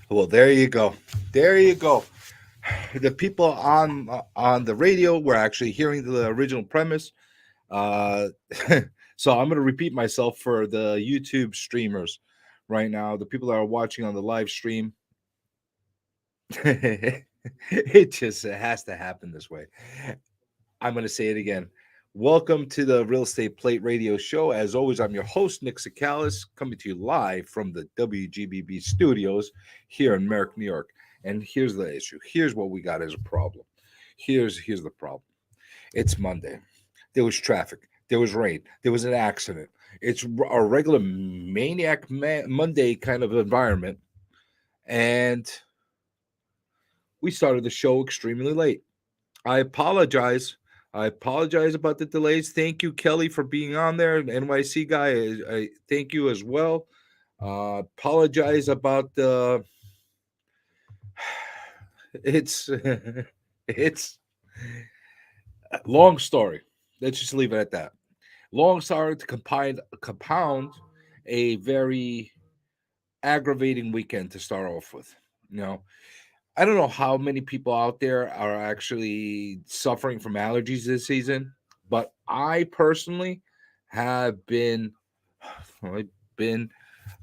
Well, there you go. There you go. The people on the radio were actually hearing the original premise. Uh, so I'm going to repeat myself for the YouTube streamers right now. The people that are watching on the live stream, it just has to happen this way. I'm going to say it again. Welcome to the Real Estate Plate Radio Show. As always, I'm your host, Nick Sakalis, coming to you live from the WGBB studios here in Merrick, New York. And here's the issue. Here's what we got as a problem. Here's the problem. It's Monday. There was traffic. There was rain. There was an accident. It's a regular Monday kind of environment. And we started the show extremely late. I apologize. I apologize about the delays. Thank you, Kelly, for being on there. NYC guy, I thank you as well. Apologize about the. It's it's a long story. Let's just leave it at that. Long story to compound a very aggravating weekend to start off with. You know, I don't know how many people out there are actually suffering from allergies this season, but I personally have been I've been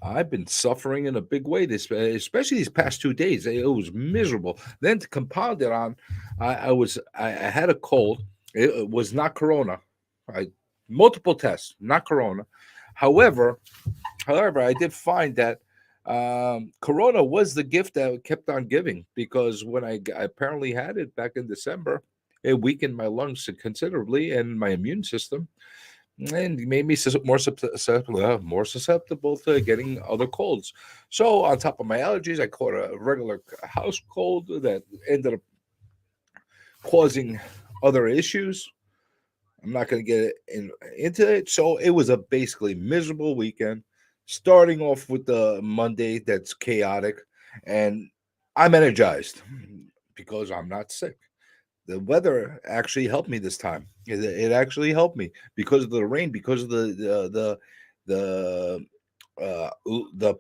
I've been suffering in a big way this especially these past 2 days. It was miserable. Then to compound it on, I had a cold. It was not corona. I multiple tests, not corona. However, However, I did find that Corona was the gift that kept on giving because when I apparently had it back in December, it weakened my lungs considerably and my immune system, and made me more susceptible to getting other colds. So, on top of my allergies, I caught a regular house cold that ended up causing other issues. I'm not going to get into it. So it was a basically miserable weekend, starting off with the Monday that's chaotic, and I'm energized because I'm not sick. The weather actually helped me this time. It actually helped me because of the rain, because of the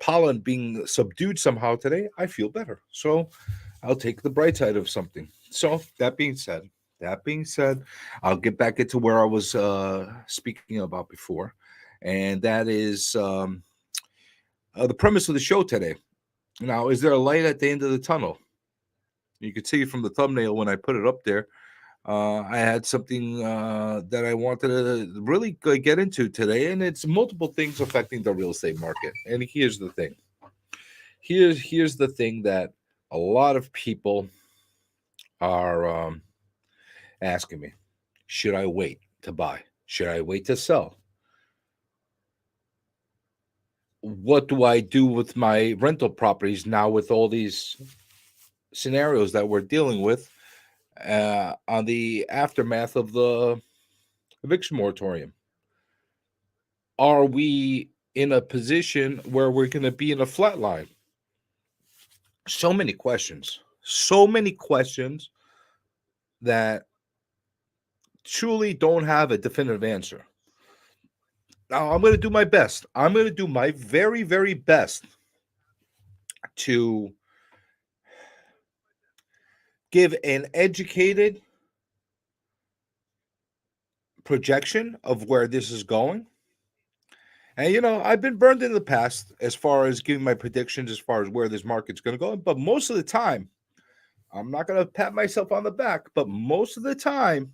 pollen being subdued somehow today. I feel better, so I'll take the bright side of something. So that being said, I'll get back into where I was speaking about before, and that is the premise of the show today. Now, is there a light at the end of the tunnel? You could see it from the thumbnail when I put it up there. I had something that I wanted to really get into today, and it's multiple things affecting the real estate market. And here's the thing. Here's the thing that a lot of people are asking me: should I wait to buy? Should I wait to sell? What do I do with my rental properties now with all these scenarios that we're dealing with on the aftermath of the eviction moratorium? Are we in a position where we're going to be in a flat line? So many questions that truly don't have a definitive answer. Now, I'm going to do my best. I'm going to do my very, very best to give an educated projection of where this is going. And I've been burned in the past as far as giving my predictions as far as where this market's going to go. But most of the time, I'm not going to pat myself on the back, but most of the time,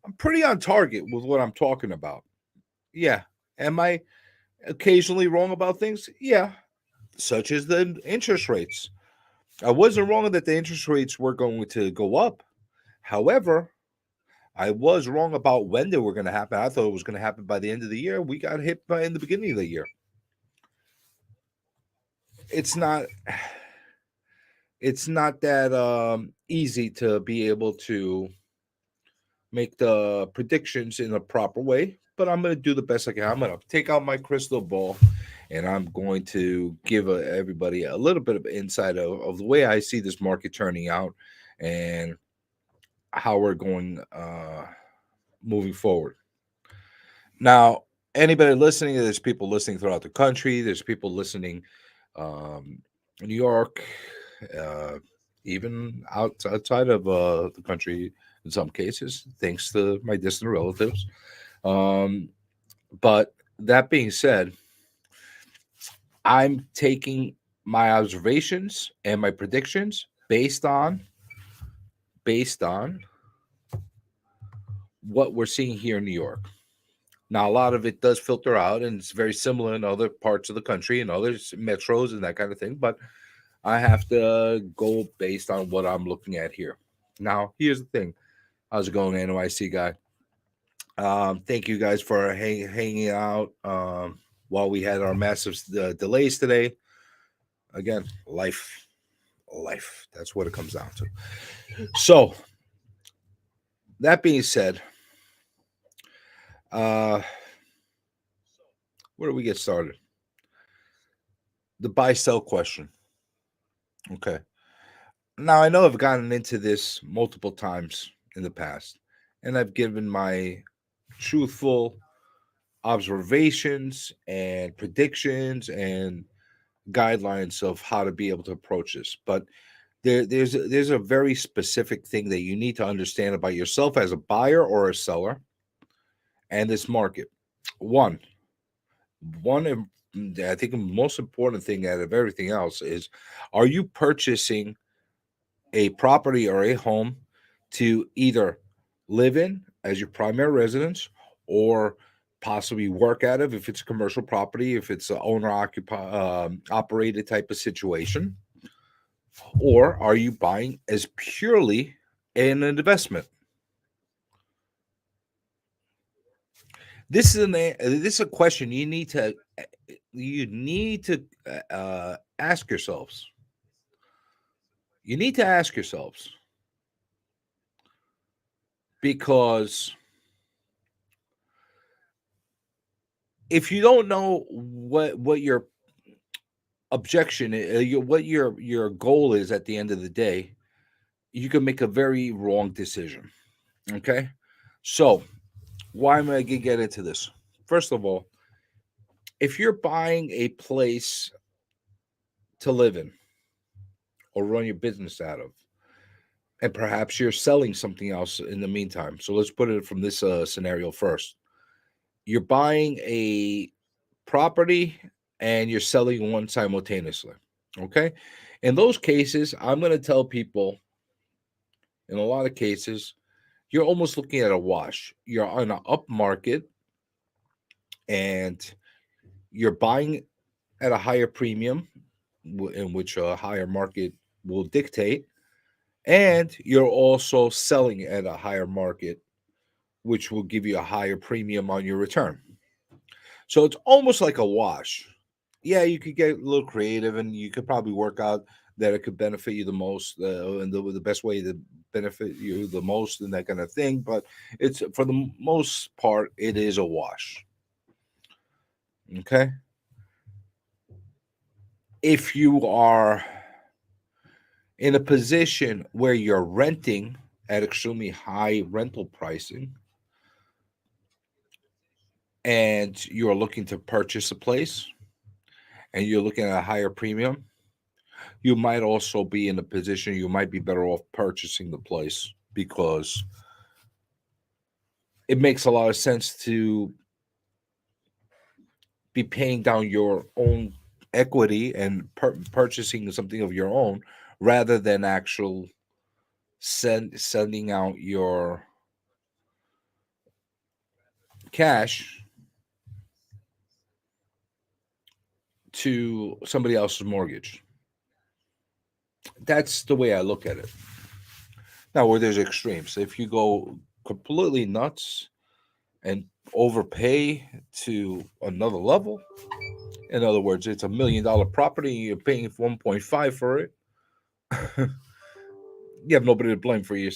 I'm pretty on target with what I'm talking about. Yeah. Am I occasionally wrong about things? Yeah. Such as the interest rates. I wasn't wrong that the interest rates were going to go up. However, I was wrong about when they were going to happen. I thought it was going to happen by the end of the year. We got hit by in the beginning of the year. It's not it's not that easy to be able to make the predictions in a proper way, but I'm going to do the best I can. I'm going to take out my crystal ball and I'm going to give everybody a little bit of insight of the way I see this market turning out and how we're going moving forward. Now, anybody listening, there's people listening throughout the country. There's people listening. Um, New York, uh, even outside of the country in some cases, thanks to my distant relatives. Um, but that being said, I'm taking my observations and my predictions based on what we're seeing here in New York. Now, a lot of it does filter out, and it's very similar in other parts of the country and other metros and that kind of thing. But I have to go based on what I'm looking at here. Now, here's the thing. How's it going, NYC guy? Thank you guys for hanging out while we had our massive delays today. Again, life. That's what it comes down to. So, that being said, uh, where do we get started? The buy sell question. Okay. Now, I know I've gotten into this multiple times in the past, and I've given my truthful observations and predictions and guidelines of how to be able to approach this. But there's a very specific thing that you need to understand about yourself as a buyer or a seller and this market. One, I think the most important thing out of everything else is, are you purchasing a property or a home to either live in as your primary residence or possibly work out of if it's a commercial property, if it's an owner occupied operated type of situation, or are you buying as purely an investment? This is a question you need to ask yourselves. You need to ask yourselves because if you don't know what your objection what your goal is at the end of the day, you can make a very wrong decision. Okay, so why am I gonna get into this? First of all, if you're buying a place to live in or run your business out of, and perhaps you're selling something else in the meantime, so let's put it from this scenario first. You're buying a property and you're selling one simultaneously. Okay. In those cases, I'm going to tell people, in a lot of cases, you're almost looking at a wash. You're on an up market and you're buying at a higher premium, in which a higher market will dictate. And you're also selling at a higher market, which will give you a higher premium on your return. So it's almost like a wash. Yeah, you could get a little creative and you could probably work out that it could benefit you the most and the best way to benefit you the most and that kind of thing. But it's for the most part, it is a wash. Okay. If you are in a position where you're renting at extremely high rental pricing and you're looking to purchase a place and you're looking at a higher premium, you might also be in a position you might be better off purchasing the place because it makes a lot of sense to be paying down your own equity and purchasing something of your own rather than actual sending out your cash to somebody else's mortgage. That's the way I look at it. Now, where there's extremes, if you go completely nuts and overpay to another level, in other words, it's $1 million property, you're paying 1.5 for it. You have nobody to blame for you,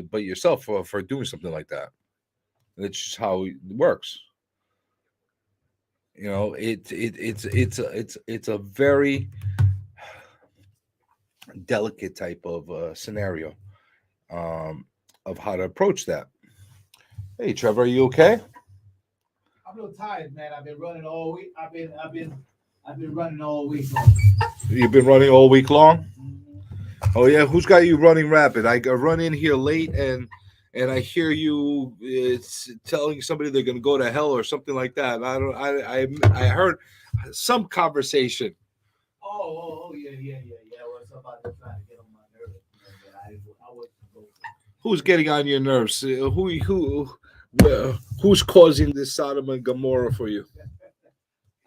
but yourself for doing something like that. That's just how it works. You know, it's a very delicate type of scenario um, of how to approach that. Hey, Trevor, are you okay? I'm a little tired, man. I've been running all week. I've been I've been running all week long. You've been running all week long. Mhm. Oh yeah, who's got you running rapid? run in here late and I hear you it's telling somebody they're going to go to hell or something like that. I don't. I heard some conversation. Yeah, yeah, yeah, yeah. Well, somebody trying to get on my nerves, but I wasn't go for it. Who's getting on your nerves? Who's causing this Sodom and Gomorrah for you?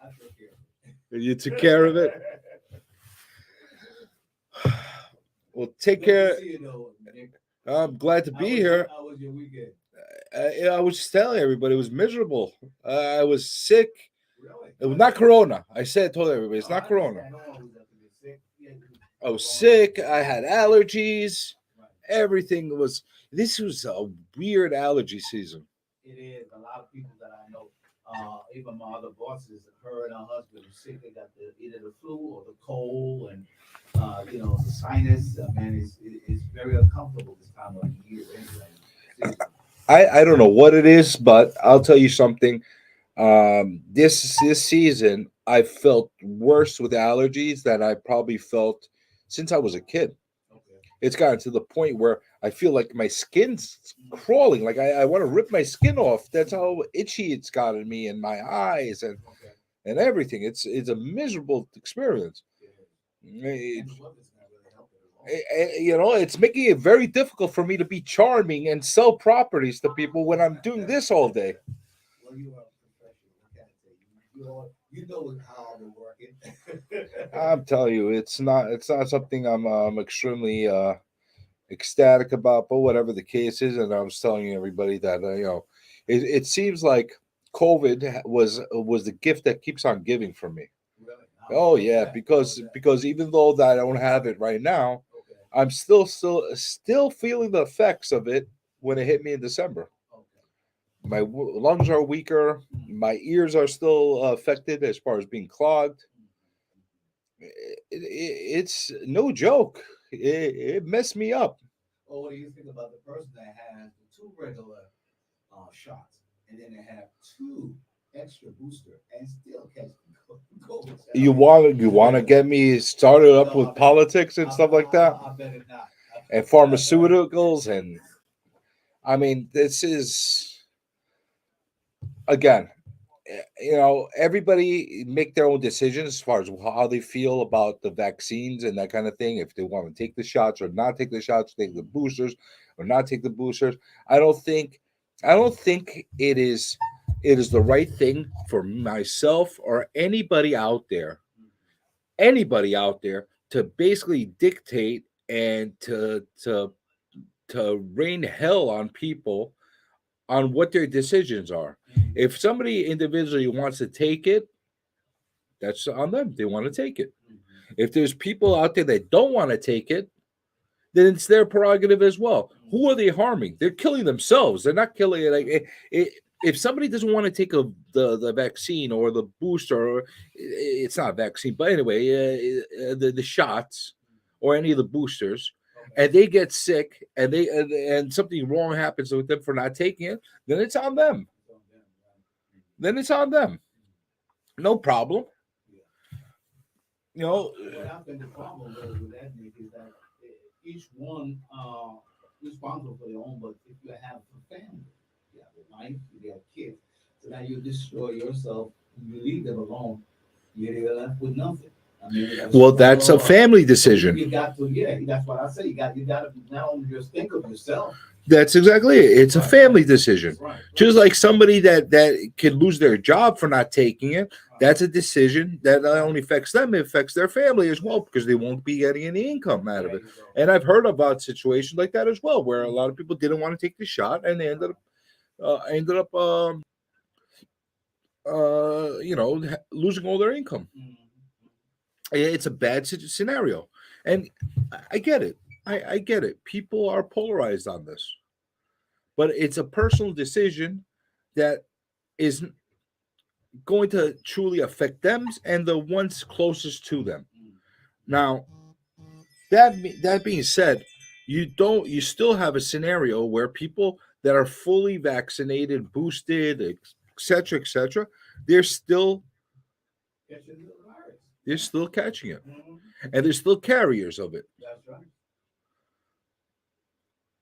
I took care of You took care of it. it. Well, take Good to care. see you, though, Nick. I'm glad to be here. How was your weekend? I was just telling everybody it was miserable. I was sick. Really? It was not Corona. Told everybody it's Oh, not I Corona. understand. I know I was up to get sick. Yeah, I was corona. sick. I had allergies. Right. Everything was. This was a weird allergy season. It is. A lot of people that I know, even my other bosses, her and her husband are sick. They got either the flu or the cold, and the sinus. Man, it's very uncomfortable this time of the year anyway. Season. I don't know what it is, but I'll tell you something. This season, I felt worse with allergies than I probably felt since I was a kid. Okay. It's gotten to the point where I feel like my skin's crawling. Like I want to rip my skin off. That's how itchy it's gotten me in my eyes Okay. and everything. It's a miserable experience. Yeah. It- And the weather's not really helping at all. it's making it very difficult for me to be charming and sell properties to people when I'm doing this all day. Well, you are a professional. What can I tell you? You know how I've been working. I'm telling you, it's not something I'm extremely ecstatic about, but whatever the case is, and I was telling everybody that it seems like COVID was the gift that keeps on giving for me. Really? Oh How's yeah, that? How's that? because even though that I don't have it right now, Okay. I'm still feeling the effects of it when it hit me in December. Okay. My lungs are weaker. Mm. My ears are still affected as far as being clogged. It's no joke. It messed me up. Well, what do you think about the person that has the two regular shots and then they have two extra booster and still catch COVID? You want to get me started up No, with politics and stuff like that, I better not. and pharmaceuticals, and I mean this is again, everybody make their own decisions as far as how they feel about the vaccines and that kind of thing. If they want to take the shots or not take the shots, take the boosters or not take the boosters. I don't think, I don't think it is the right thing for myself or anybody out there to basically dictate and to rain hell on people on what their decisions are. Mhm. If somebody individually wants to take it, that's on them. They want to take it. Mhm. If there's people out there that don't want to take it, then it's their prerogative as well. Who are they harming? They're killing themselves. They're not killing it. If somebody doesn't want to take the vaccine or the booster, or it's not a vaccine, but anyway, the shots or any of the boosters, Okay. and they get sick and something wrong happens with them for not taking it, then it's on them. It's on them, right? Then it's on them. No problem. Yeah. You know, What I think the problem with that, Nick, is that each one responsible for their own. But if you have a family, you have a wife, you have kids, so now you destroy yourself. You leave them alone. You're left with nothing. I mean, you got to well, struggle that's a hard. family So decision. you got to, yeah. That's what I say. You got to not only just think of yourself. That's exactly it. It's a Right, family right. decision. Right. Just like somebody that can lose their job for not taking it, Right. that's a decision that not only affects them, it affects their family as well because they won't be getting any income out of There it. you go. And I've heard about situations like that as well, where a lot of people didn't want to take the shot and they ended up losing all their income. Mhm. It's a bad scenario, and I get it. I get it. People are polarized on this, but it's a personal decision that is going to truly affect them and the ones closest to them. Mhm. Now, that being said, you still have a scenario where people that are fully vaccinated, boosted, etc., etc., they're still Catching the virus. They're still catching it, Mhm. and there's still carriers of it. That's right.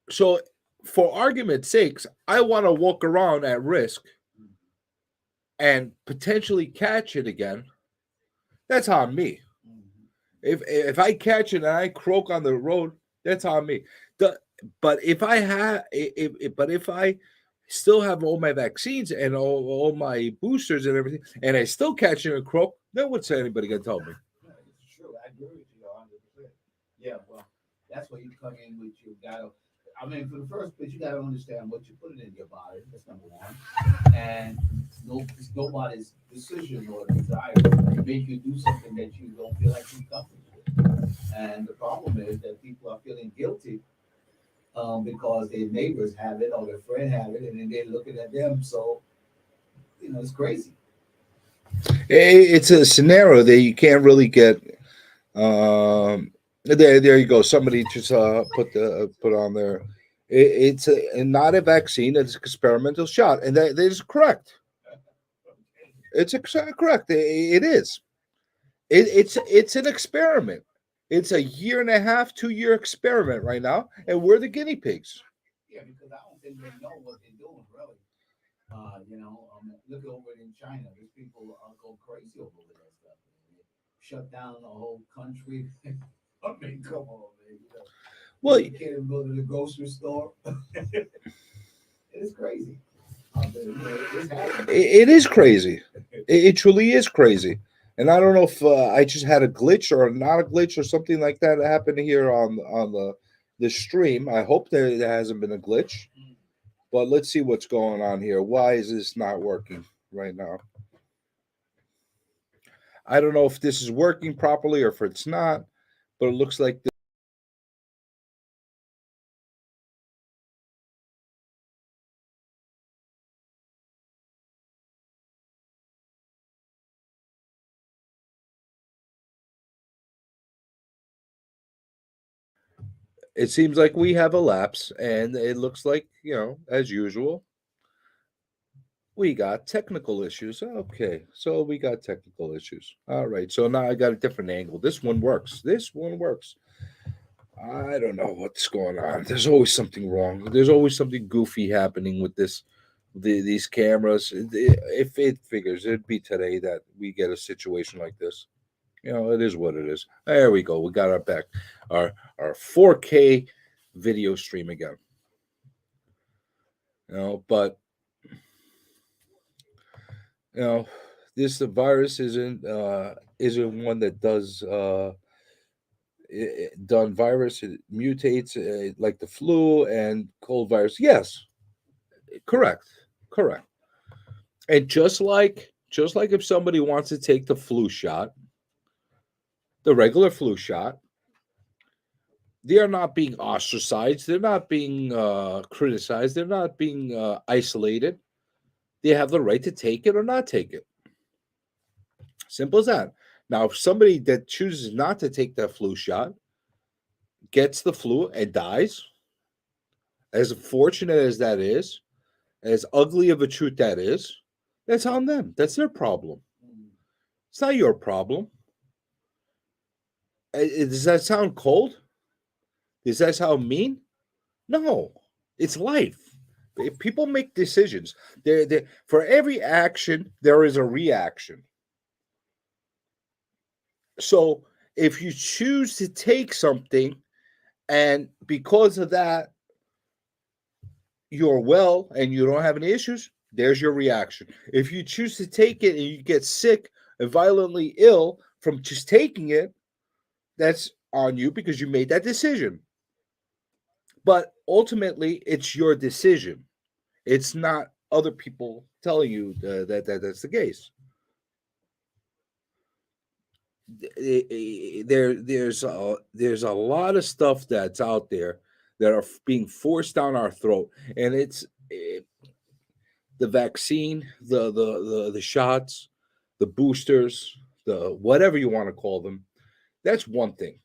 So, for argument's sakes, I want to walk around at risk Mhm. and potentially catch it again. That's on me. Mhm. If I catch it and I croak on the road, that's on me. The, but if I have, but if I still have all my vaccines and all my boosters and everything, and I still catch it and croak, then what's anybody gonna tell me? Yeah, it's true. I agree with you 100%. Yeah, well, that's where you come in with you gotta. I mean, for the first place, you gotta understand what you're putting in your body. That's number one. And it's nobody's decision or desire to make you do something that you don't feel like you're comfortable with. And the problem is that people are feeling guilty because their neighbors have it or their friend have it, and then they're looking at them. So it's crazy. It's a scenario that you can't really get. There you go. Somebody just put on there. It's not a vaccine. It's an experimental shot, and that is correct. It's correct. It is. It's an experiment. It's a year and a half, 2 year experiment right now, and we're the guinea pigs. Yeah, because I don't think they know what they're doing, really. Look over in China. These people go crazy over that stuff. They shut down the whole country. I mean, come on, man. Well, You can't even go to the grocery store. It's crazy. It's happening. it is crazy. It truly is crazy. And I don't know if I just had a glitch or not a glitch or something like that happened here on the stream. I hope there hasn't been a glitch. But let's see what's going on here. Why is this not working right now? I don't know if this is working properly or if it's not, but it looks like it seems like we have a lapse, and it looks like, as usual, we got technical issues. Okay, so we got technical issues. All right, so now I got a different angle. This one works. This one works. I don't know what's going on. There's always something wrong. There's always something goofy happening with these cameras. If it figures, it'd be today that we get a situation like this. It is what it is. There we go. We got our back, our 4K video stream again. But you know, this virus isn't one that does done virus. It mutates like the flu and cold virus. Yes, correct, correct. And just like if somebody wants to take the flu shot, the regular flu shot, they are not being ostracized. They're not being criticized. They're not being isolated. They have the right to take it or not take it. Simple as that. Now, if somebody that chooses not to take that flu shot gets the flu and dies, as fortunate as that is, as ugly of a truth that is, that's on them. That's their problem. Mm. It's not your problem. Does that sound cold? Does that sound mean? No, it's life. People make decisions. For every action, there is a reaction. So if you choose to take something, and because of that, you're well and you don't have any issues, there's your reaction. If you choose to take it and you get sick and violently ill from just taking it, that's on you because you made that decision. But ultimately, it's your decision. It's not other people telling you that's the case. There's a lot of stuff that's out there that are being forced down our throat, and it's the vaccine, the shots, the boosters, the whatever you want to call them. That's one thing.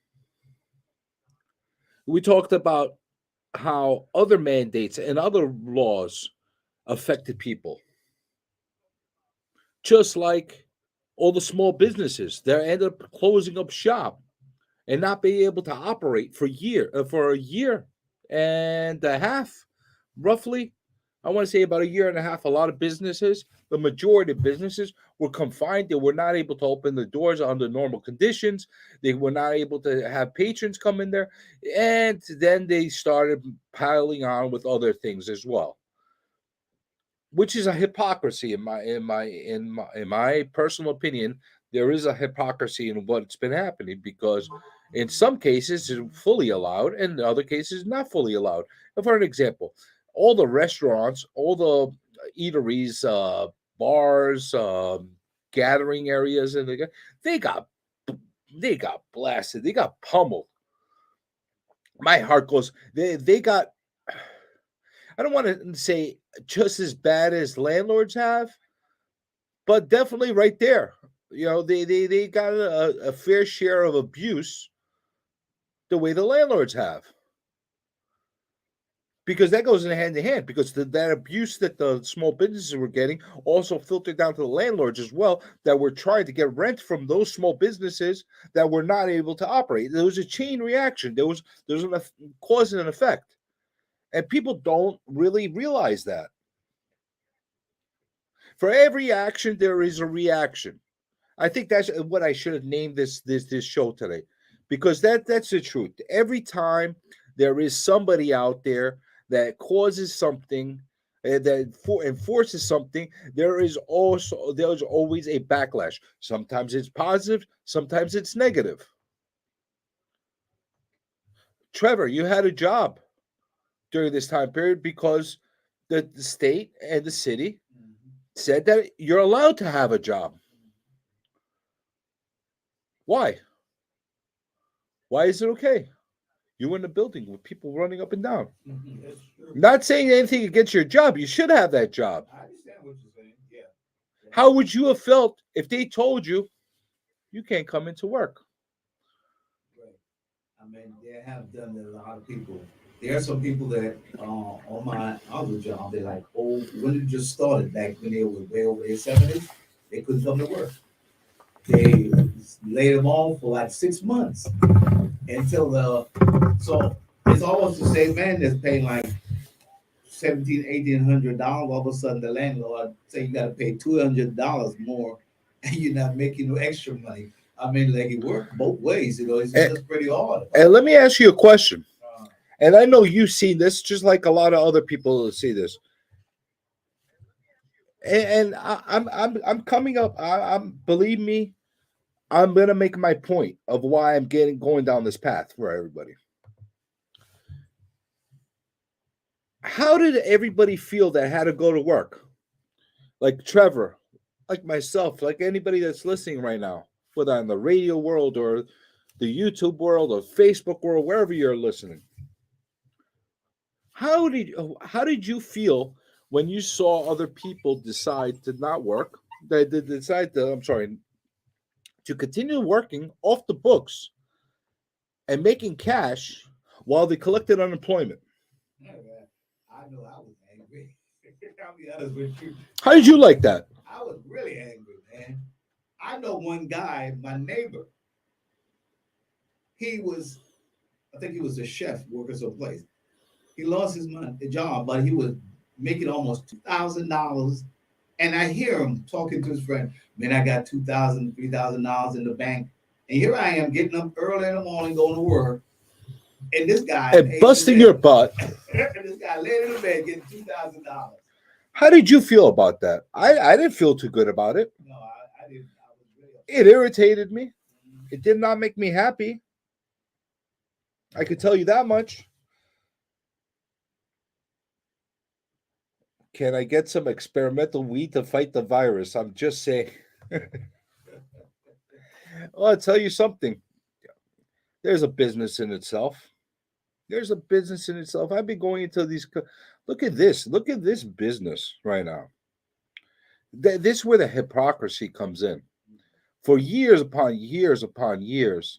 We talked about how other mandates and other laws affected people, just like all the small businesses that end up closing up shop and not being able to operate for a year and a half, roughly. I want to say about a year and a half. A lot of businesses, the majority of businesses, were confined. They were not able to open the doors under normal conditions. They were not able to have patrons come in there, and then they started piling on with other things as well, which is a hypocrisy in my personal opinion. There is a hypocrisy in what's been happening, because in some cases it's fully allowed and in other cases not fully allowed. For an example, all the restaurants, all the eateries, bars, gathering areas, and they got they got blasted, they got pummeled. My heart goes, they got, I don't want to say just as bad as landlords have, but definitely right there. They got a fair share of abuse the way the landlords have, because that goes in hand in hand, because that abuse that the small businesses were getting also filtered down to the landlords as well, that were trying to get rent from those small businesses that were not able to operate. There was a chain reaction. There was an cause and an effect, and people don't really realize that. For every action, there is a reaction. I think that's what I should have named this show today, because that's the truth. Every time there is somebody out there that causes something, enforces something, there's always a backlash. Sometimes it's positive, sometimes it's negative. Trevor, you had a job during this time period because the state and the city said that you're allowed to have a job. Why? Why is it okay? You in the building with people running up and down. That's true. Not saying anything against your job. You should have that job. I understand what you're saying. Yeah. Yeah. How would you have felt if they told you you can't come into work? Right. I mean, they have done that. A lot of people. There are some people that on my other job, they're like, oh, when it just started back when they were way over their 70s, they couldn't come to work. They laid them off for like 6 months until so it's almost the same man that's paying like 1,700, 1,800 dollars. All of a sudden, the landlord say you got to pay $200 more, and you're not making no extra money. I mean, like it worked both ways. It's just pretty hard. And let me ask you a question. Uh, And I know you've seen this, just like a lot of other people see this. And I'm coming up. I'm believe me, I'm gonna make my point of why I'm going down this path for everybody. How did everybody feel that had to go to work? Like Trevor, like myself, like anybody that's listening right now, whether on the radio world or the YouTube world or Facebook world, wherever you're listening. How did you feel when you saw other people decide to not work? They decide to, I'm sorry, to continue working off the books and making cash while they collected unemployment. yeah, man, I know I was angry. I'll be honest with you. How did you like that? I was really angry, man. I know one guy, my neighbor. He was, I think he was a chef working someplace. He lost his job, but he was making almost $2,000. And I hear him talking to his friend, man, I got $2,000, $3,000 in the bank. And here I am getting up early in the morning, going to work. And this guy And busting your butt. and this guy laying in the bed getting $2,000. How did you feel about that? I didn't feel too good about it. No, I didn't. I was really It irritated me. It did not make me happy. I could tell you that much. Can I get some experimental weed to fight the virus? I'm just saying. Well, I'll tell you something. There's a business in itself. There's a business in itself. I've been going into these. Look at this. Look at this business right now. This is where the hypocrisy comes in. For years upon years upon years,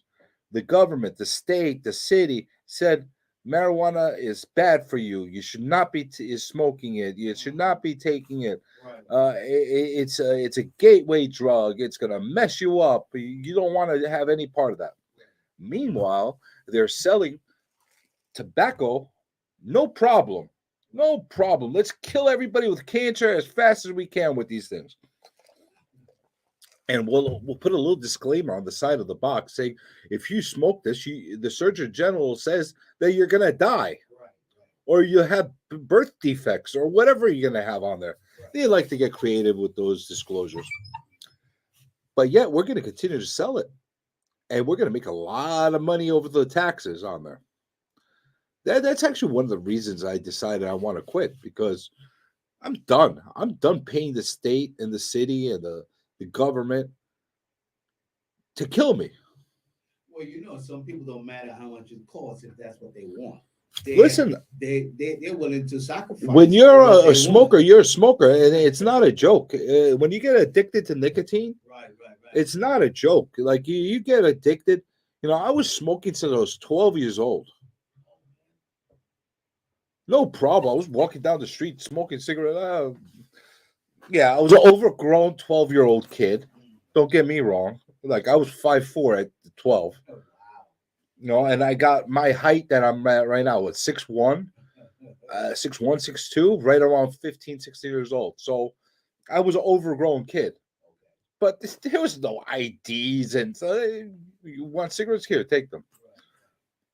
the government, the state, the city said Marijuana is bad for you. You should not be smoking it. You should not be taking it. Right. It's a gateway drug. It's gonna mess you up. You don't want to have any part of that. Meanwhile, they're selling tobacco, no problem. No problem. Let's kill everybody with cancer as fast as we can with these things. And we'll put a little disclaimer on the side of the box saying if you smoke this, the Surgeon General says that you're gonna die, Right. or you have birth defects, or whatever you're gonna have on there. Right. They like to get creative with those disclosures, but yet we're gonna continue to sell it, and we're gonna make a lot of money over the taxes on there. That's actually one of the reasons I decided I want to quit, because I'm done. I'm done paying the state and the city and the government to kill me. Well, some people don't matter how much it costs if that's what they want. Listen, They're willing to sacrifice. when you're for what a they smoker, want. you're a smoker, and it's not a joke. When you get addicted to nicotine, Right. it's not a joke. Like you get addicted. I was smoking since I was 12 years old. No problem. I was walking down the street smoking cigarette. Yeah, I was an overgrown 12-year-old kid. Don't get me wrong. Like I was 5'4" at 12. Oh, wow. And I got my height that I'm at right now at 6'1", 6'1", 6'2", right around 15, 16 years old. So I was an overgrown kid. But there was no IDs, and so you want cigarettes? Here, take them.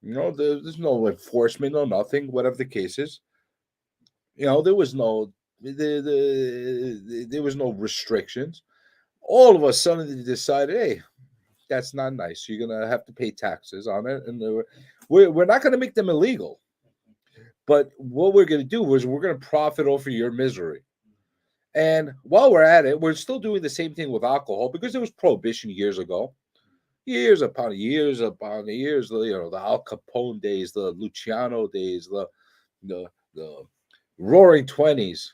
There's no enforcement, no nothing, whatever the case is. There was no there was no restrictions. All of us suddenly decided, hey, that's not nice. You're gonna have to pay taxes on it, and we're not gonna make them illegal. But what we're gonna do is we're gonna profit off of your misery. And while we're at it, we're still doing the same thing with alcohol, because there was prohibition years ago. Years upon years upon years, the Al Capone days, the Luciano days, the Roaring Twenties,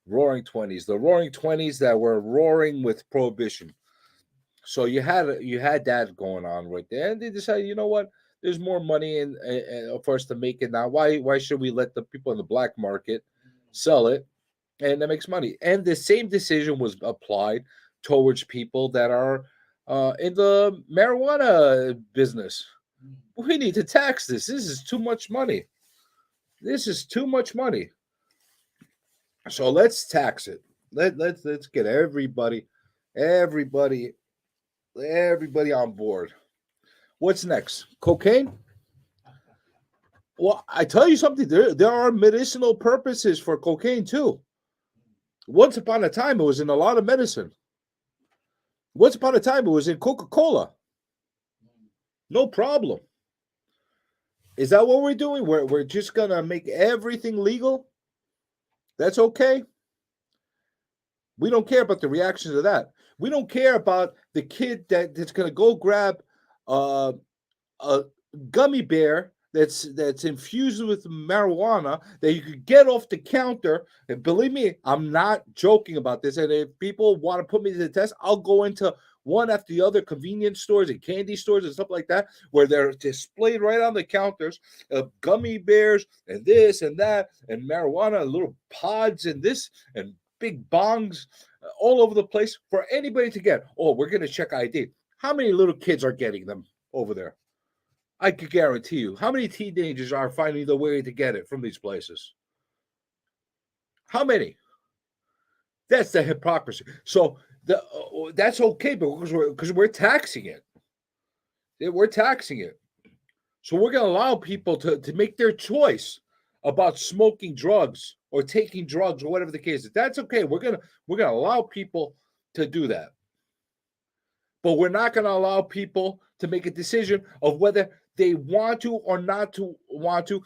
the Roaring Twenties that were roaring with prohibition. So you had that going on right there, and they decided, you know what? There's more money for us to make it now. Why should we let the people in the black market sell it, and that makes money? And the same decision was applied towards people that are in the marijuana business. We need to tax this. This is too much money. This is too much money. So let's tax it. Let's get everybody on board. What's next? Cocaine? Well, I tell you something. There are medicinal purposes for cocaine too. Once upon a time, it was in a lot of medicine. Once upon a time, it was in Coca-Cola. No problem. Is that what we're doing? We're just gonna make everything legal? That's okay. We don't care about the reactions of that. We don't care about the kid that's gonna go grab a gummy bear that's infused with marijuana that you could get off the counter. And believe me, I'm not joking about this. And if people want to put me to the test, I'll go into one after the other convenience stores and candy stores and stuff like that, where they're displayed right on the counters of gummy bears and this and that and marijuana and little pods and this and big bongs all over the place for anybody to get. Oh, we're going to check ID. How many little kids are getting them over there? I could guarantee you. How many teenagers are finding the way to get it from these places? How many? That's the hypocrisy. So that's okay because we're taxing it. We're taxing it. So we're going to allow people to make their choice about smoking drugs or taking drugs or whatever the case is. That's okay. We're gonna allow people to do that. But we're not going to allow people to make a decision of whether they want to or not to want to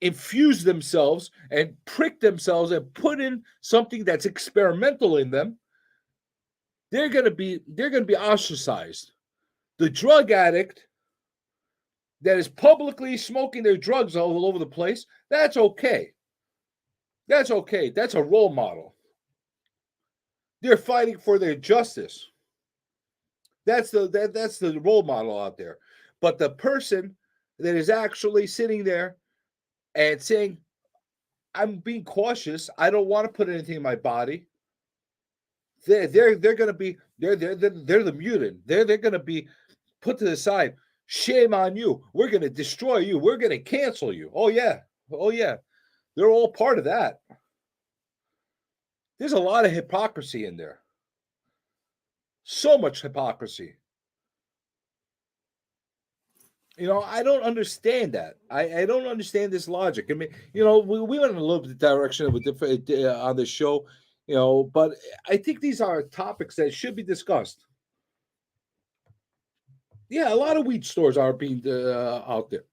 infuse themselves and prick themselves and put in something that's experimental in them. They're going to be ostracized. The drug addict that is publicly smoking their drugs all over the place, that's okay. That's okay. That's a role model. They're fighting for their justice. That's the role model out there. But the person that is actually sitting there and saying, I'm being cautious. I don't want to put anything in my body. They're going to be they're the mutant. They're going to be put to the side. Shame on you. We're going to destroy you. We're going to cancel you. Oh yeah. Oh yeah. They're all part of that. There's a lot of hypocrisy in there. So much hypocrisy. I don't understand that. I don't understand this logic. I mean, we went in a little bit direction with different on the show, but I think these are topics that should be discussed. Yeah, a lot of weed stores are being out there.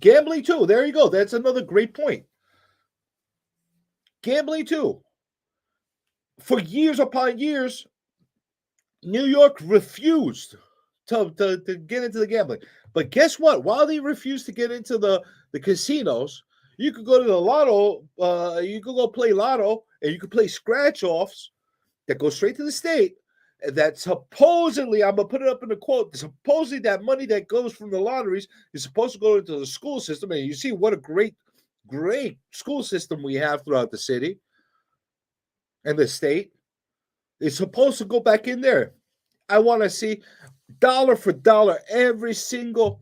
Gambling too. There you go. That's another great point. Gambling too. For years upon years, New York refused to get into the gambling. But guess what? While they refused to get into the casinos, you could go to the lotto, you could go play lotto, and you could play scratch offs that go straight to the state. That supposedly, I'm going to put it up in the quote, supposedly that money that goes from the lotteries is supposed to go into the school system. And you see what a great school system we have throughout the city and the state. It's supposed to go back in there. I want to see dollar for dollar every single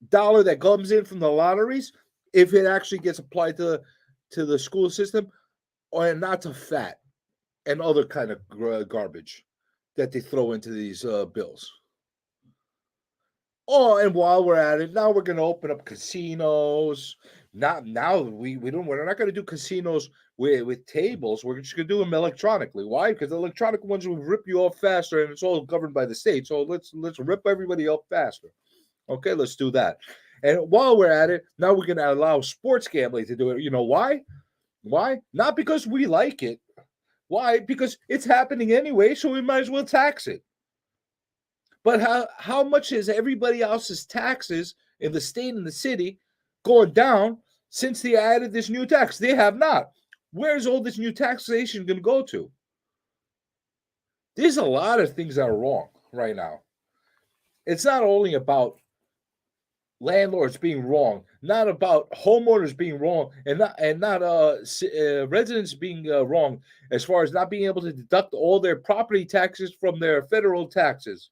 dollar that comes in from the lotteries, if it actually gets applied to the school system, or not to fat and other kind of garbage that they throw into these bills. Oh, and while we're at it, now we're going to open up casinos. Not now we're not going to do casinos with tables. We're just going to do them electronically. Why? Because the electronic ones will rip you off faster, and it's all governed by the state. So let's rip everybody up faster. Okay, let's do that. And while we're at it, now we're going to allow sports gambling to do it. You know why? Why? Not because we like it. Why? Because it's happening anyway, so we might as well tax it. But how much is everybody else's taxes in the state and the city going down since they added this new tax? They have not. Where's all this new taxation going to go to? There's a lot of things that are wrong right now. It's not only about landlords being wrong, not about homeowners being wrong, and not residents being wrong as far as not being able to deduct all their property taxes from their federal taxes.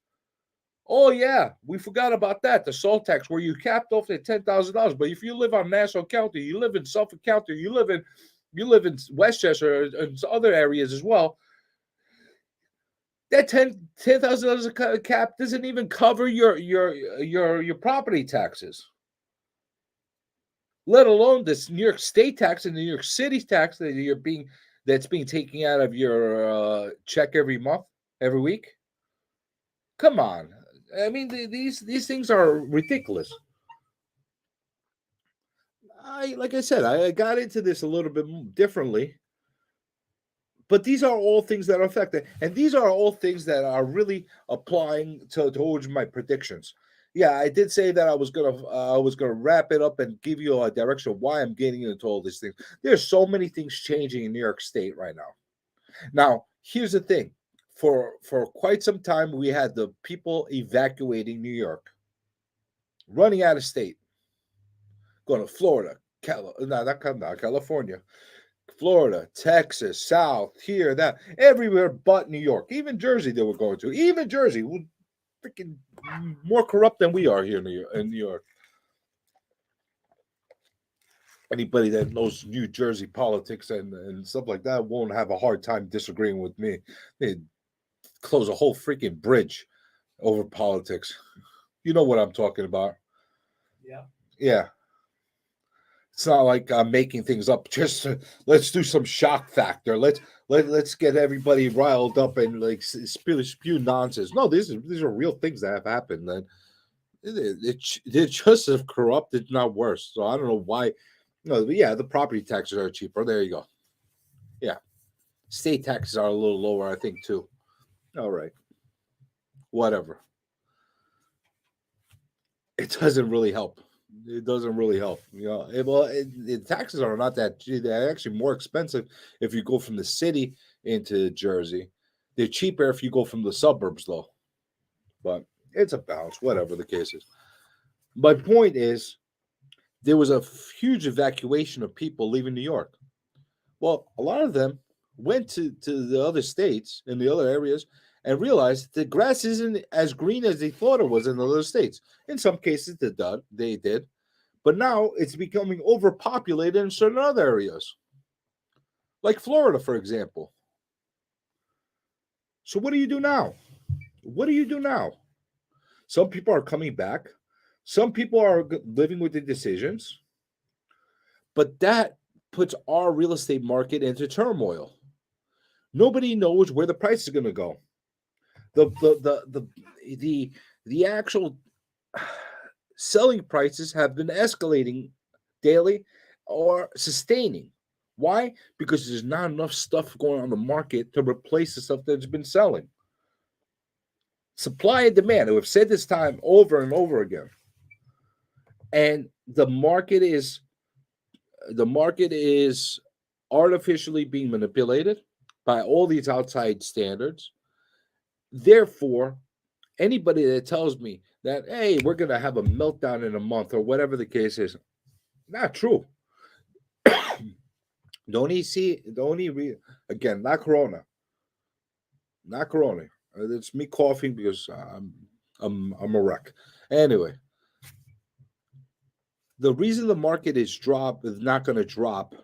Oh yeah, we forgot about that. The salt tax, where you capped off at $10,000. But if you live on Nassau County, you live in Suffolk County, you live in Westchester and other areas as well. That $10,000 cap doesn't even cover your property taxes, let alone this New York State tax and the New York City tax that's being taken out of your check every month, every week. Come on. I mean, these things are ridiculous. Like I said, I got into this a little bit differently, but these are all things that are affected, and these are all things that are really applying towards my predictions. Yeah, I did say that I was gonna wrap it up and give you a direction of why I'm getting into all these things. There's so many things changing in New York State right now. Now, here's the thing. For quite some time, we had the people evacuating New York, running out of state, going to Florida, not California, Florida, Texas, South, here, that, everywhere but New York. Even Jersey they were going to. Even Jersey, freaking more corrupt than we are here in New York. Anybody that knows New Jersey politics and stuff like that won't have a hard time disagreeing with me. They close a whole freaking bridge over politics. You know what I'm talking about. Yeah. Yeah. It's not like I'm making things up. Just let's do some shock factor. Let's get everybody riled up and like spew nonsense. No, these are real things that have happened. And they're just as corrupt, if not worse. So I don't know why. No, but yeah, the property taxes are cheaper. There you go. Yeah, state taxes are a little lower, I think, too. All right, whatever. It doesn't really help. It doesn't really help. The taxes are not that cheap. They're actually more expensive if you go from the city into Jersey. They're cheaper if you go from the suburbs, though. But It's a balance, whatever the case is. My point is, there was a huge evacuation of people leaving New York. Well, a lot of them went to the other states in the other areas and realized the grass isn't as green as they thought it was in the other states. In some cases, they did, but now it's becoming overpopulated in certain other areas, like Florida, for example. So, what do you do now? What do you do now? Some people are coming back. Some people are living with the decisions, but that puts our real estate market into turmoil. Nobody knows where the price is going to go. The actual selling prices have been escalating daily or sustaining. Why? Because there's not enough stuff going on the market to replace the stuff that's been selling. Supply and demand. We've said this time over and over again. And the market is artificially being manipulated by all these outside standards. Therefore, anybody that tells me that, hey, we're going to have a meltdown in a month or whatever the case is, not true. Again, not Corona. Not Corona. It's me coughing because I'm a wreck. Anyway, the reason the market is not going to drop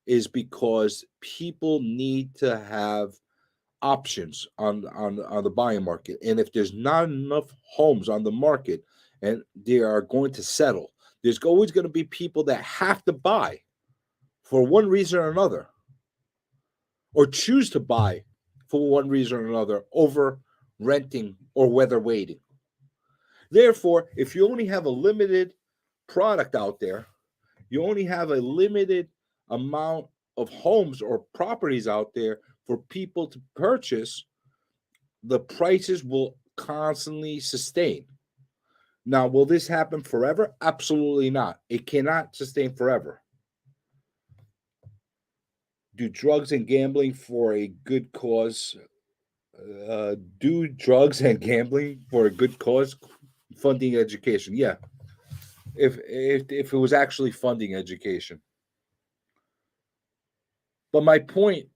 is because people need to have options on the buying market. And if there's not enough homes on the market and they are going to settle, there's always going to be people that have to buy for one reason or another, or choose to buy for one reason or another over renting or whether waiting. Therefore, if you only have a limited product out there, you only have a limited amount of homes or properties out there for people to purchase, the prices will constantly sustain. Now, will this happen forever? Absolutely not. It cannot sustain forever. Do drugs and gambling for a good cause? Do drugs and gambling for a good cause? Funding education, yeah. If it was actually funding education. But my point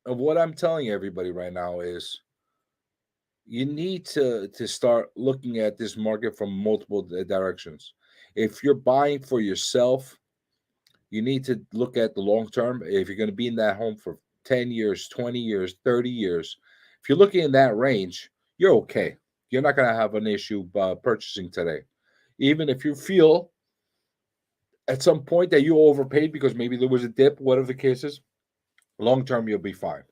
of what I'm telling everybody right now is, you need to start looking at this market from multiple directions. If you're buying for yourself, you need to look at the long term. If you're going to be in that home for 10 years, 20 years, 30 years, if you're looking in that range, you're okay. You're not going to have an issue purchasing today. Even if you feel at some point that you overpaid because maybe there was a dip, whatever the case is, long term, you'll be fine.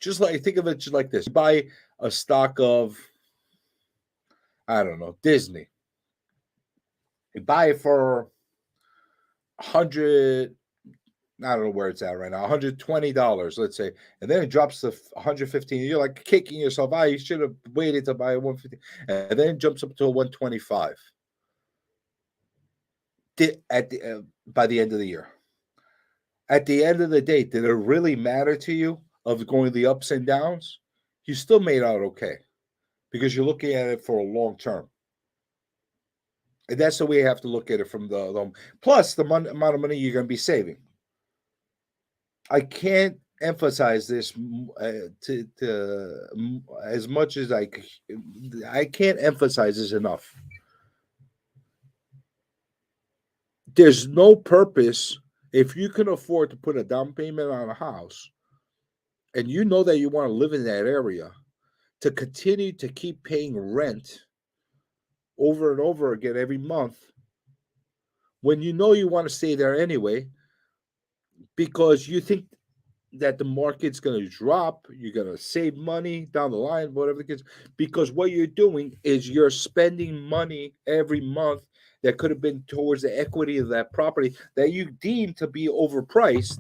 Just like, think of it just like this. You buy a stock of, I don't know, Disney. You buy it for 100, I don't know where it's at right now, $120, let's say, and then it drops to 115. You're like kicking yourself out. You should have waited to buy 150, and then it jumps up to a 125 by the end of the year. At the end of the day, did it really matter to you of going the ups and downs? You still made out okay because you're looking at it for a long term. And that's the way you have to look at it from the plus the amount of money you're going to be saving. I can't emphasize this as much as I can't emphasize this enough. There's no purpose if you can afford to put a down payment on a house and you know that you want to live in that area, to continue to keep paying rent over and over again every month when you know you want to stay there anyway because you think that the market's going to drop, you're going to save money down the line, whatever the case, because what you're doing is you're spending money every month that could have been towards the equity of that property that you deem to be overpriced.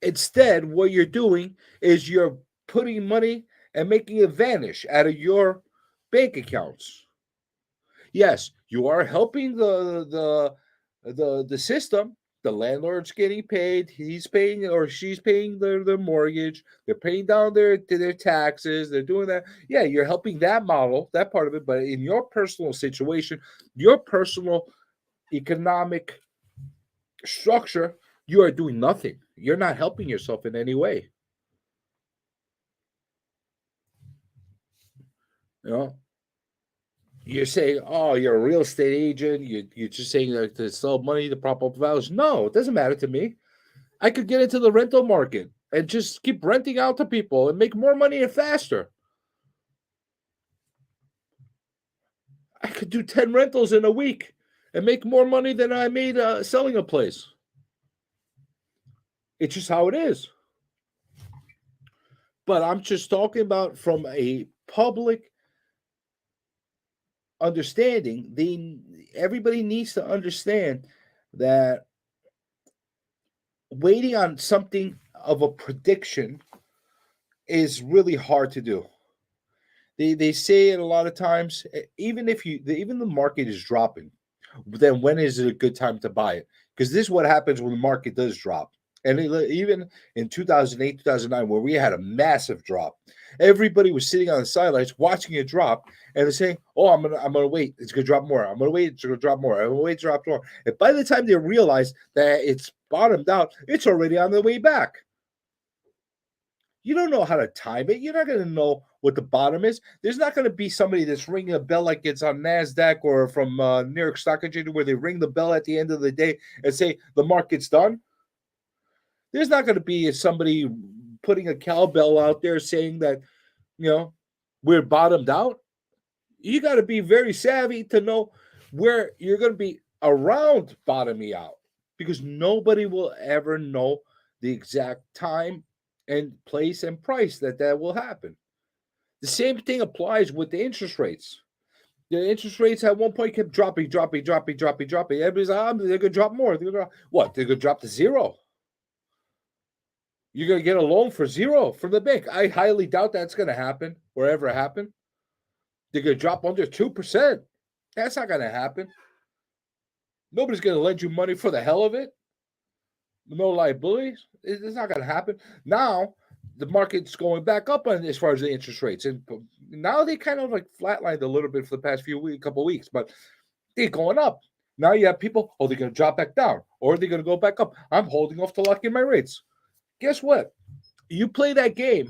Instead, what you're doing is you're putting money and making it vanish out of your bank accounts. Yes, you are helping the system The landlord's getting paid. He's paying or she's paying their mortgage. They're paying down their taxes. They're doing that. Yeah, you're helping that model, that part of it. But in your personal situation, your personal economic structure, you are doing nothing. You're not helping yourself in any way. You know, you're saying, oh, you're a real estate agent. You're just saying that to sell money to prop up values. No, it doesn't matter to me. I could get into the rental market and just keep renting out to people and make more money and faster. I could do 10 rentals in a week and make more money than I made selling a place. It's just how it is. But I'm just talking about from a public understanding. Everybody needs to understand that waiting on something of a prediction is really hard to do. They say it a lot of times. Even even the market is dropping, then when is it a good time to buy it? Because this is what happens when the market does drop. And even in 2008, 2009, where we had a massive drop, everybody was sitting on the sidelines watching it drop, and they're saying, "Oh, I'm gonna wait. It's gonna drop more. I'm gonna wait. It's gonna drop more. I'm gonna wait to drop more." And by the time they realize that it's bottomed out, it's already on the way back. You don't know how to time it. You're not going to know what the bottom is. There's not going to be somebody that's ringing a bell like it's on NASDAQ or from New York Stock Exchange where they ring the bell at the end of the day and say the market's done. There's not going to be somebody putting a cowbell out there saying that, we're bottomed out. You got to be very savvy to know where you're going to be around bottoming out, because nobody will ever know the exact time and place and price that will happen. The same thing applies with the interest rates. The interest rates at one point kept dropping. Everybody's like, they're going to drop more. They're going to what? They're going to drop to zero. You're going to get a loan for zero from the bank. I highly doubt that's going to happen or ever happen. They're going to drop under 2%. That's not going to happen. Nobody's going to lend you money for the hell of it. No liabilities. It's not going to happen. Now, the market's going back up on as far as the interest rates. And now they kind of like flatlined a little bit for the past couple of weeks, but they're going up. Now you have people, they're going to drop back down or they're going to go back up. I'm holding off to lock in my rates. Guess what? You play that game,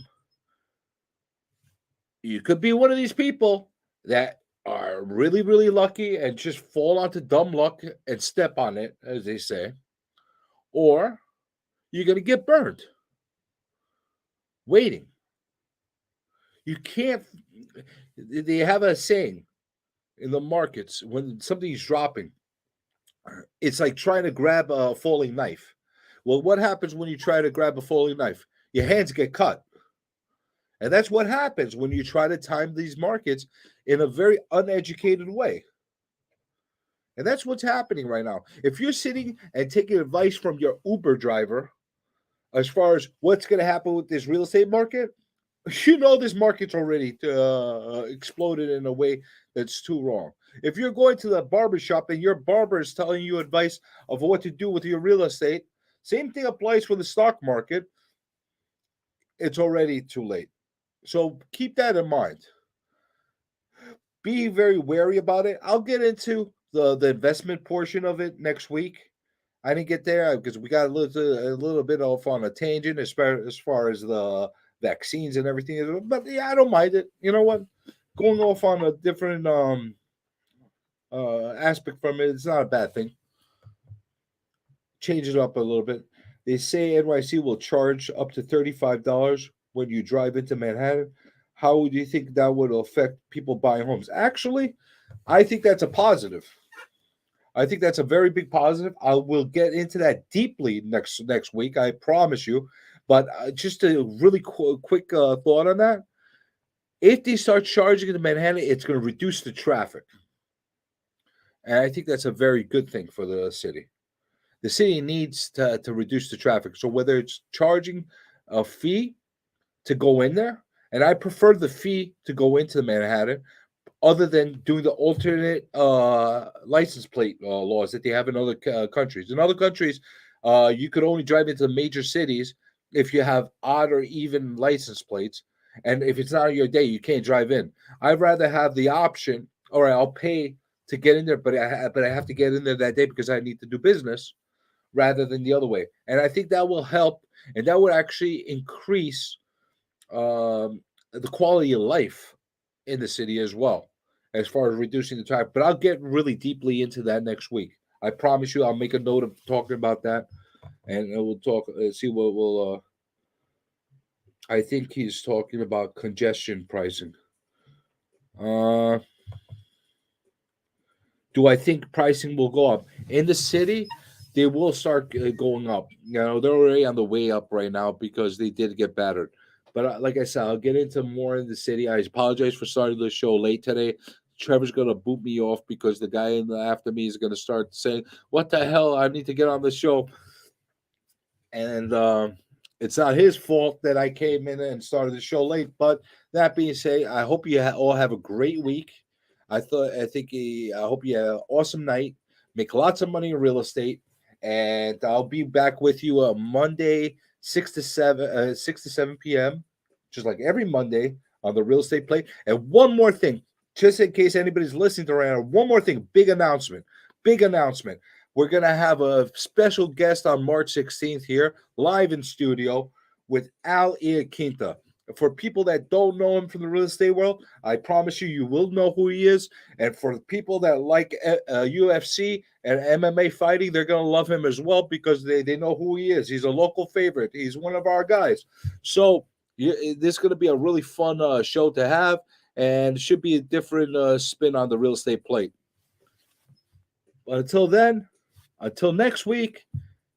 you could be one of these people that are really, really lucky and just fall onto dumb luck and step on it, as they say, or you're going to get burned waiting. You can't. They have a saying in the markets when something's dropping, it's like trying to grab a falling knife. Well, what happens when you try to grab a falling knife? Your hands get cut. And that's what happens when you try to time these markets in a very uneducated way. And that's what's happening right now. If you're sitting and taking advice from your Uber driver as far as what's going to happen with this real estate market, this market's already exploded in a way that's too wrong. If you're going to the barbershop and your barber is telling you advice of what to do with your real estate, same thing applies for the stock market. It's already too late. So keep that in mind. Be very wary about it. I'll get into the investment portion of it next week. I didn't get there because we got a little bit off on a tangent as far as the vaccines and everything. But yeah, I don't mind it. You know what? Going off on a different aspect from it, it's not a bad thing. Change it up a little bit. They say NYC will charge up to $35 when you drive into Manhattan. How do you think that would affect people buying homes? Actually, I think that's a positive. I think that's a very big positive. I will get into that deeply next week, I promise you. But just a really quick thought on that. If they start charging in Manhattan, it's going to reduce the traffic. And I think that's a very good thing for the city. The city needs to reduce the traffic. So whether it's charging a fee to go in there, and I prefer the fee to go into Manhattan, other than doing the alternate license plate laws that they have in other countries. In other countries, you could only drive into major cities if you have odd or even license plates, and if it's not your day, you can't drive in. I'd rather have the option. All right, I'll pay to get in there, but I have to get in there that day because I need to do business, rather than the other way. And I think that will help, and that would actually increase the quality of life in the city as well, as far as reducing the traffic. But I'll get really deeply into that next week. I promise you, I'll make a note of talking about that, and we'll talk. See what we'll. I think he's talking about congestion pricing. Uh, do I think pricing will go up in the city? They will start going up. They're already on the way up right now because they did get battered. But like I said, I'll get into more in the city. I apologize for starting the show late today. Trevor's gonna boot me off because the guy after me is gonna start saying, "What the hell? I need to get on the show." And it's not his fault that I came in and started the show late. But that being said, I hope you all have a great week. I hope you have an awesome night. Make lots of money in real estate, and I'll be back with you Monday 6 to 7 just like every Monday on the Real Estate Plate. And one more thing, just in case anybody's listening to right now, one more thing, big announcement. We're going to have a special guest on March 16th here, live in studio, with Al Iaquinta. For people that don't know him from the real estate world, I promise you will know who he is. And for the people that like UFC and MMA fighting, they're going to love him as well because they know who he is. He's a local favorite. He's one of our guys. So this is going to be a really fun show to have, and it should be a different spin on the Real Estate Plate. But until next week,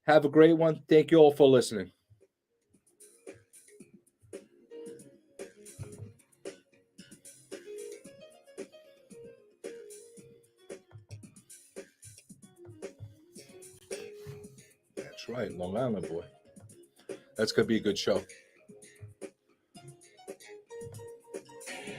have a great one. Thank you all for listening. That's right, Long Island boy. That's going to be a good show.